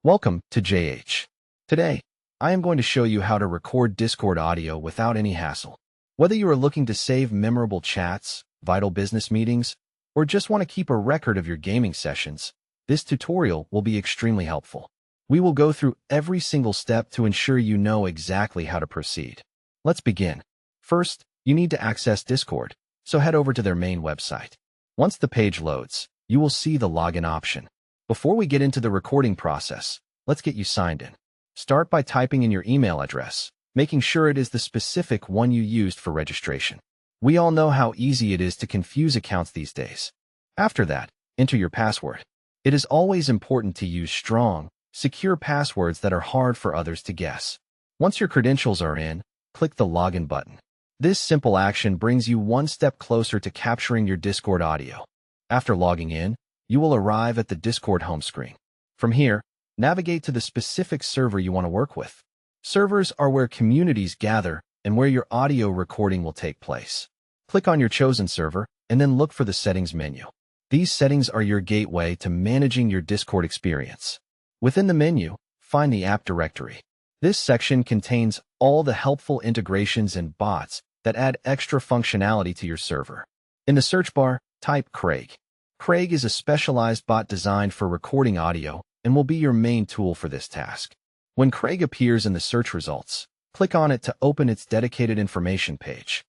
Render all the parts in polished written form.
Welcome to JH. Today, I am going to show you how to record Discord audio without any hassle. Whether you are looking to save memorable chats, vital business meetings, or just want to keep a record of your gaming sessions, this tutorial will be extremely helpful. We will go through every single step to ensure you know exactly how to proceed. Let's begin. First, you need to access Discord, so head over to their main website. Once the page loads, you will see the login option. Before we get into the recording process, let's get you signed in. Start by typing in your email address, making sure it is the specific one you used for registration. We all know how easy it is to confuse accounts these days. After that, enter your password. It is always important to use strong, secure passwords that are hard for others to guess. Once your credentials are in, click the login button. This simple action brings you one step closer to capturing your Discord audio. After logging in, you will arrive at the Discord home screen. From here, navigate to the specific server you want to work with. Servers are where communities gather and where your audio recording will take place. Click on your chosen server and then look for the settings menu. These settings are your gateway to managing your Discord experience. Within the menu, find the app directory. This section contains all the helpful integrations and bots that add extra functionality to your server. In the search bar, type Craig. Craig is a specialized bot designed for recording audio and will be your main tool for this task. When Craig appears in the search results, click on it to open its dedicated information page.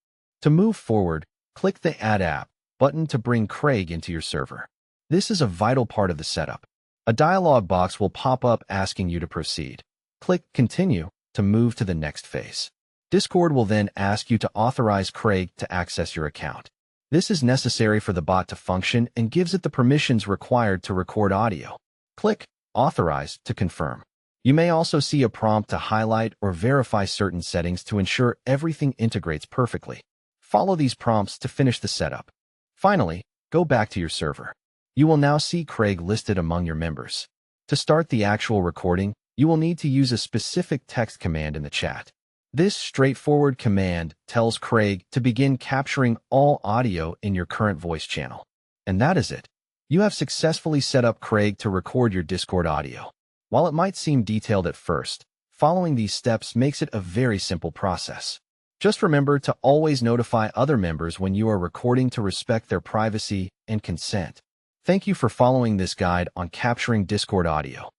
To move forward, click the Add App button to bring Craig into your server. This is a vital part of the setup. A dialog box will pop up asking you to proceed. Click Continue to move to the next phase. Discord will then ask you to authorize Craig to access your account. This is necessary for the bot to function and gives it the permissions required to record audio. Click Authorize to confirm. You may also see a prompt to highlight or verify certain settings to ensure everything integrates perfectly. Follow these prompts to finish the setup. Finally, go back to your server. You will now see Craig listed among your members. To start the actual recording, you will need to use a specific text command in the chat. This straightforward command tells Craig to begin capturing all audio in your current voice channel. And that is it. You have successfully set up Craig to record your Discord audio. While it might seem detailed at first, following these steps makes it a very simple process. Just remember to always notify other members when you are recording to respect their privacy and consent. Thank you for following this guide on capturing Discord audio.